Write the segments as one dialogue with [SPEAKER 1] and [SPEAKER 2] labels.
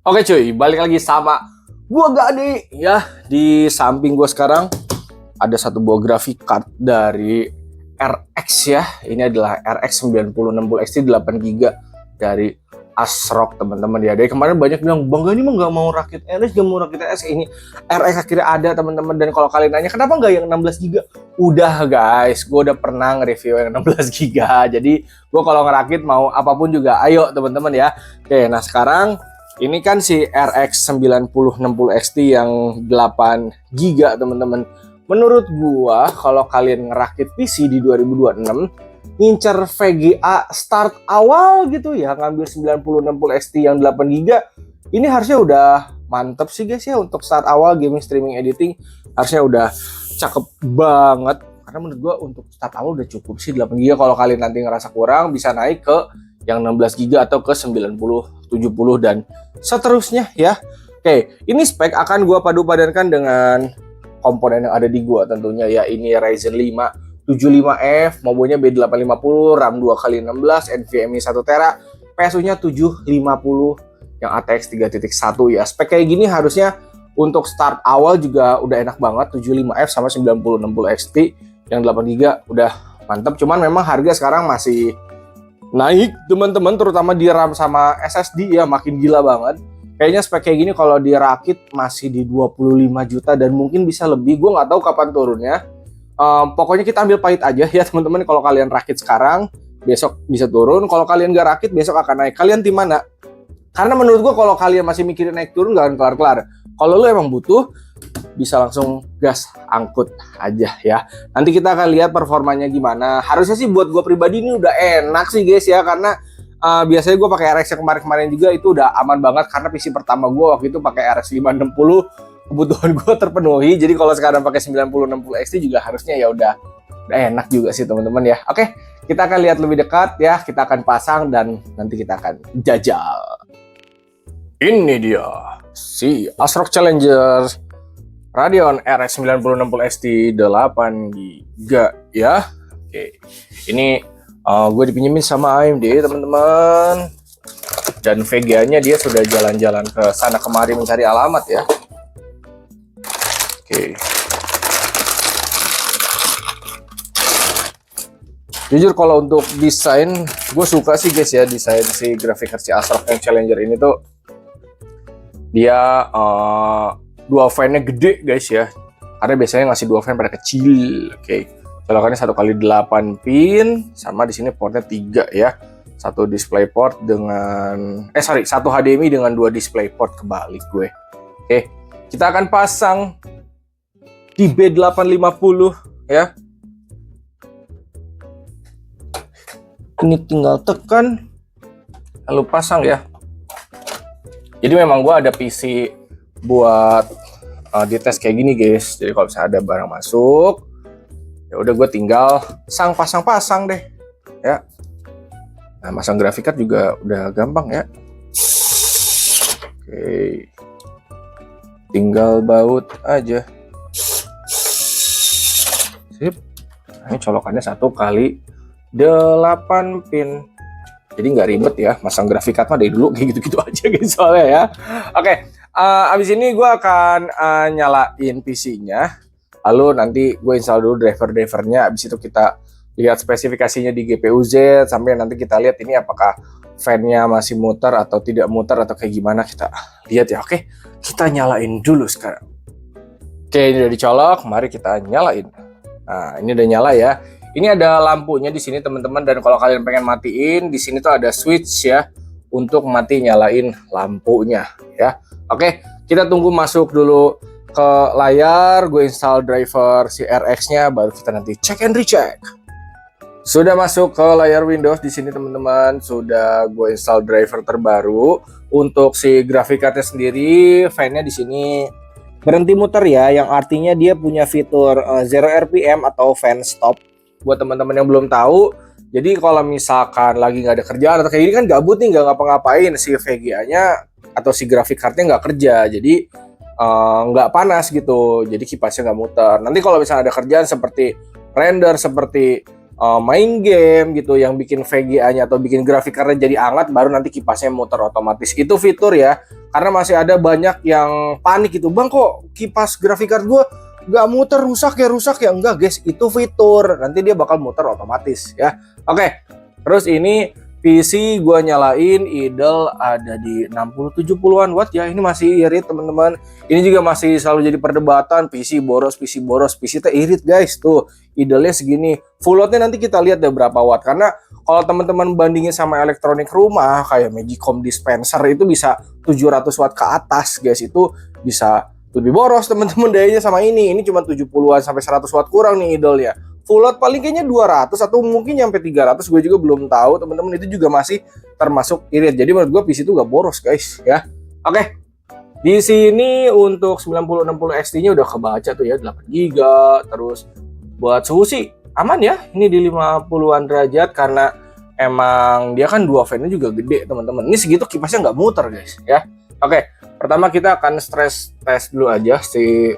[SPEAKER 1] Oke cuy, balik lagi sama gua Gade ya. Di samping gua sekarang ada satu buah graphic card dari RX ya. Ini adalah RX 9060 XT 8GB dari ASRock teman-teman ya. Dari kemarin banyak bilang, Bang Gani mah nggak mau rakit RX, nggak mau rakit RX. Ini RX akhirnya ada teman-teman. Dan kalau kalian nanya kenapa nggak yang 16GB? Udah guys, gua udah pernah nge-review yang 16GB. Jadi gua kalau ngerakit mau apapun juga, ayo teman-teman ya. Oke, nah sekarang ini kan si RX 9060 XT yang 8GB teman-teman. Menurut gua kalau kalian ngerakit PC di 2026 ngincer VGA start awal gitu ya, ngambil 9060 XT yang 8GB, ini harusnya udah mantep sih guys ya. Untuk start awal gaming streaming editing harusnya udah cakep banget. Karena menurut gua untuk start awal udah cukup sih 8GB. Kalau kalian nanti ngerasa kurang bisa naik ke yang 16GB atau ke 90, 70 dan seterusnya ya. Oke, ini spek akan gua padu-padankan dengan komponen yang ada di gua tentunya ya. Ini Ryzen 5 75F, mobonya B850, RAM 2x16, NVMe 1TB, PSU-nya 750 yang ATX 3.1 ya. Spek kayak gini harusnya untuk start awal juga udah enak banget. 75F sama 9060 XT yang 8GB udah mantap. Cuman memang harga sekarang masih naik teman-teman, terutama di RAM sama SSD ya, makin gila banget. Kayaknya spek kayak gini kalau dirakit masih di 25 juta dan mungkin bisa lebih. Gue nggak tahu kapan turunnya. Pokoknya kita ambil pahit aja ya teman-teman. Kalau kalian rakit sekarang, besok bisa turun. Kalau kalian nggak rakit, besok akan naik. Kalian tim mana? Karena menurut gue kalau kalian masih mikirin naik turun nggak akan kelar-kelar. Kalau lu emang butuh, bisa langsung gas angkut aja ya. Nanti kita akan lihat performanya gimana. Harusnya sih buat gue pribadi ini udah enak sih guys ya, karena biasanya gue pakai RX yang kemarin-kemarin juga itu udah aman banget. Karena PC pertama gue waktu itu pakai RX 560, kebutuhan gue terpenuhi. Jadi kalau sekarang pakai 9060 XT juga harusnya ya udah enak juga sih teman-teman ya. Oke, kita akan lihat lebih dekat ya. Kita akan pasang dan nanti kita akan jajal. Ini dia si ASRock Challenger Radeon RX 9060 XT 8GB ya. Oke, ini gue dipinjemin sama AMD teman-teman. Dan VGA-nya dia sudah jalan-jalan ke sana kemari mencari alamat ya. Oke. Jujur kalau untuk desain, gue suka sih guys ya desain si graphic card si ASRock yang Challenger ini tuh. Dia dua fan-nya gede guys ya, karena biasanya ngasih dua fan pada kecil. Oke, colokannya 1x8 pin, sama di sini portnya 3 ya. Satu display port dengan satu HDMI dengan 2 display port, kebalik gue. Oke, kita akan pasang di B850 ya. Ini tinggal tekan lalu pasang ya. Jadi memang gue ada PC buat dites kayak gini guys. Jadi kalau misalnya ada barang masuk, ya udah gue tinggal pasang-pasang deh ya. Nah, masang graphic card juga udah gampang ya. Oke, tinggal baut aja. Sip. Nah, ini colokannya 1x8 pin. Jadi nggak ribet ya, masang graphic card mah dari dulu kayak gitu-gitu aja guys soalnya ya. Oke, abis ini gue akan nyalain PC-nya. Lalu nanti gue install dulu driver-drivernya. Abis itu kita lihat spesifikasinya di GPU Z. Sampai nanti kita lihat ini apakah fan-nya masih muter atau tidak muter atau kayak gimana. Kita lihat ya. Oke, kita nyalain dulu sekarang. Oke, ini udah dicolok. Mari kita nyalain. Nah, ini udah nyala ya. Ini ada lampunya di sini teman-teman, dan kalau kalian pengen matiin di sini tuh ada switch ya untuk mati nyalain lampunya ya. Oke, kita tunggu masuk dulu ke layar. Gue install driver si RX-nya, baru kita nanti check and recheck. Sudah masuk ke layar Windows di sini teman-teman. Sudah gue install driver terbaru untuk si graphic card-nya sendiri. Fan-nya di sini berhenti muter ya, yang artinya dia punya fitur 0 RPM atau fan stop. Buat teman-teman yang belum tahu, jadi kalau misalkan lagi nggak ada kerjaan atau kayak gini kan gabut nih, nggak ngapa-ngapain, si VGA-nya atau si graphic card-nya nggak kerja, jadi nggak panas gitu, jadi kipasnya nggak muter. Nanti kalau misalnya ada kerjaan seperti render, seperti main game gitu yang bikin VGA-nya atau bikin grafik card-nya jadi hangat, baru nanti kipasnya muter otomatis. Itu fitur ya. Karena masih ada banyak yang panik gitu, bang kok kipas graphic card gue nggak muter, rusak ya. Enggak guys, itu fitur, nanti dia bakal muter otomatis ya. Oke, terus ini PC gue nyalain idle ada di 60-70an watt ya. Ini masih irit teman-teman. Ini juga masih selalu jadi perdebatan, PC boros, PC teh irit guys. Tuh idle-nya segini. Full load-nya nanti kita lihat deh berapa watt. Karena kalau teman-teman bandingin sama elektronik rumah kayak Magicom dispenser itu bisa 700 watt ke atas guys. Itu bisa lebih boros teman-teman dayanya sama ini. Ini cuma 70-an sampai 100 watt kurang nih idle-nya. Full load paling kayaknya 200 atau mungkin nyampe 300, gue juga belum tahu teman-teman. Itu juga masih termasuk irit. Jadi menurut gue PC itu gak boros guys ya. Oke. Di sini untuk 9060 XT-nya udah kebaca tuh ya 8 GB. Terus buat suhu sih aman ya. Ini di 50-an derajat karena emang dia kan dua fan-nya juga gede teman-teman. Ini segitu kipasnya nggak muter guys ya. Oke. Pertama kita akan stress test dulu aja si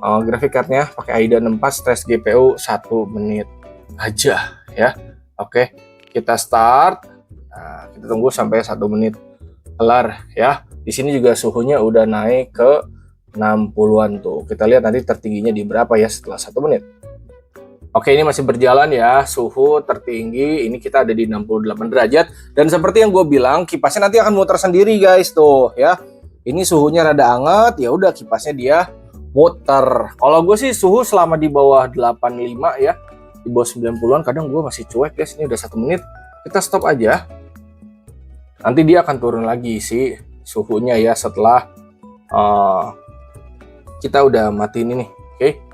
[SPEAKER 1] graphic card-nya pakai AIDA 64 stress GPU 1 menit aja ya. Oke, kita start. Nah, kita tunggu sampai 1 menit kelar ya. Di sini juga suhunya udah naik ke 60-an tuh. Kita lihat nanti tertingginya di berapa ya setelah 1 menit. Oke, ini masih berjalan ya. Suhu tertinggi ini kita ada di 68 derajat dan seperti yang gue bilang, kipasnya nanti akan muter sendiri guys tuh ya. Ini suhunya rada hangat, ya udah kipasnya dia muter. Kalau gue sih suhu selama di bawah 85 ya, di bawah 90-an kadang gue masih cuek guys. Ini udah 1 menit, kita stop aja. Nanti dia akan turun lagi sih suhunya ya setelah kita udah matiin ini. Oke.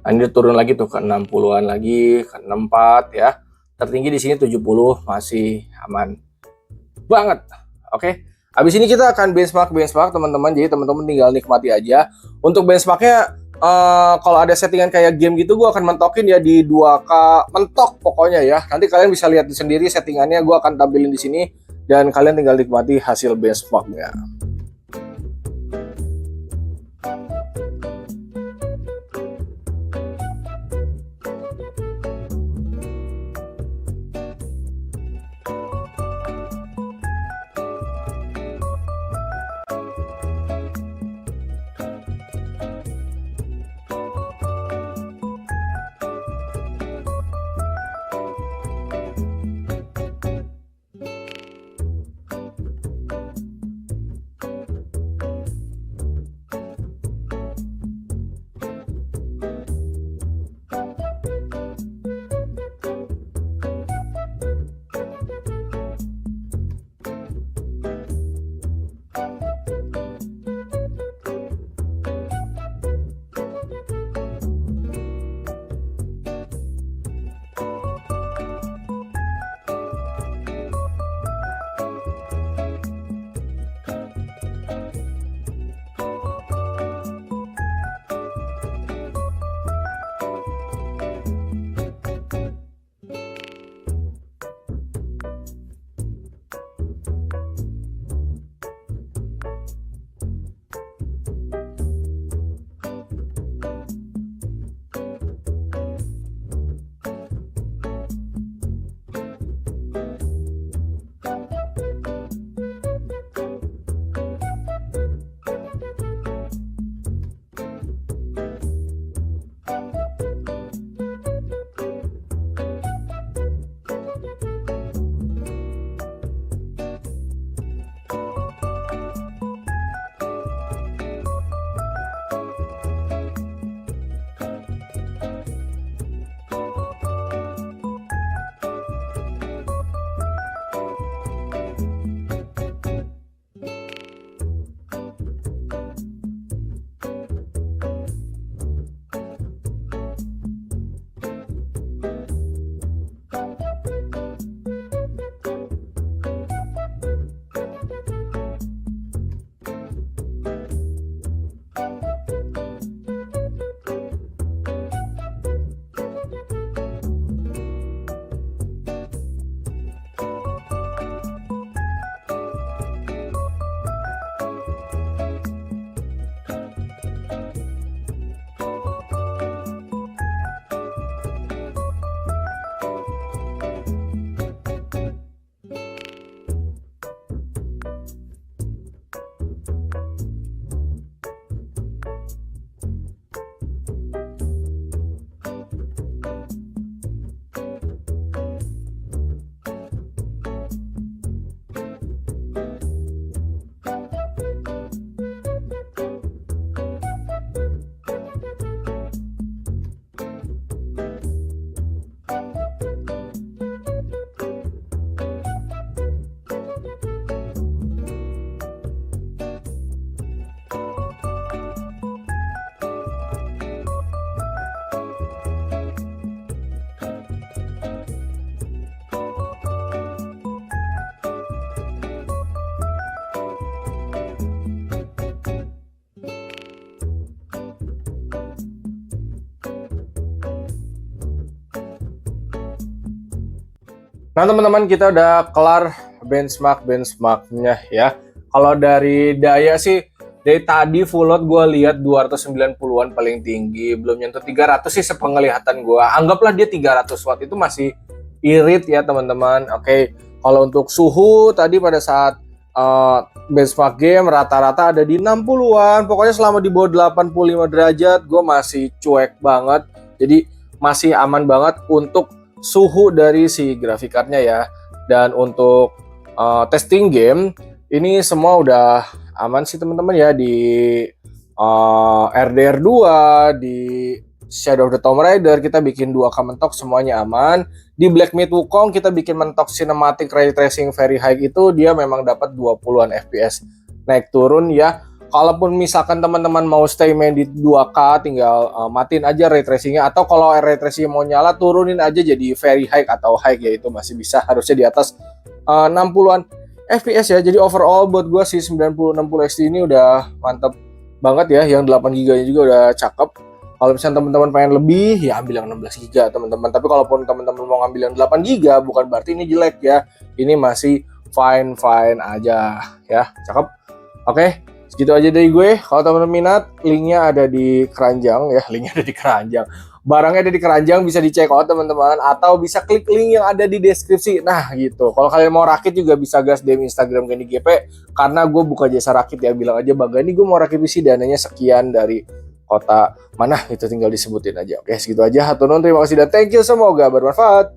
[SPEAKER 1] Nah, ini turun lagi tuh ke 60-an lagi, ke 64 ya. Tertinggi di sini 70, masih aman banget. Oke. Habis ini kita akan benchmark teman-teman. Jadi teman-teman tinggal nikmati aja. Untuk benchmarknya kalau ada settingan kayak game gitu, gue akan mentokin ya di 2K mentok pokoknya ya. Nanti kalian bisa lihat sendiri settingannya, gue akan tampilin di sini dan kalian tinggal nikmati hasil benchmarknya. Nah teman-teman, kita udah kelar benchmarknya ya. Kalau dari daya sih, dari tadi full load gue lihat 290-an paling tinggi, belum nyentuh 300 sih sepenglihatan gue. Anggaplah dia 300 watt, itu masih irit ya teman-teman. Oke, kalau untuk suhu tadi pada saat benchmark game rata-rata ada di 60-an. Pokoknya selama di bawah 85 derajat gue masih cuek banget. Jadi masih aman banget untuk suhu dari si graphic cardnya ya. Dan untuk testing game ini semua udah aman sih teman-teman ya, di RDR 2, di Shadow of the Tomb Raider kita bikin 2K mentok semuanya aman. Di Black Myth Wukong kita bikin mentok cinematic ray tracing very high, itu dia memang dapat 20-an FPS naik turun ya. Kalaupun misalkan teman-teman mau stay main di 2K, tinggal matiin aja ray tracingnya, atau kalau ray tracing mau nyala turunin aja jadi very high atau high ya, itu masih bisa, harusnya di atas 60-an FPS ya. Jadi overall buat gue si 9060 XT ini udah mantep banget ya. Yang 8 GB juga udah cakep. Kalau misalnya teman-teman pengen lebih ya ambil yang 16 GB teman-teman. Tapi kalaupun teman-teman mau ngambil yang 8 GB bukan berarti ini jelek ya. Ini masih fine aja ya. Cakep. Oke. Segitu aja dari gue. Kalau teman-teman minat, linknya ada di keranjang ya. Linknya ada di keranjang. Barangnya ada di keranjang, bisa dicek out teman-teman. Atau bisa klik link yang ada di deskripsi. Nah gitu. Kalau kalian mau rakit juga bisa gas DM Instagram Gani GP. Karena gue buka jasa rakit ya. Bilang aja Bang Gani gue mau rakit PC, dananya sekian dari kota mana, itu tinggal disebutin aja. Oke segitu aja. Hatur nuhun, terima kasih dan thank you. Semoga bermanfaat.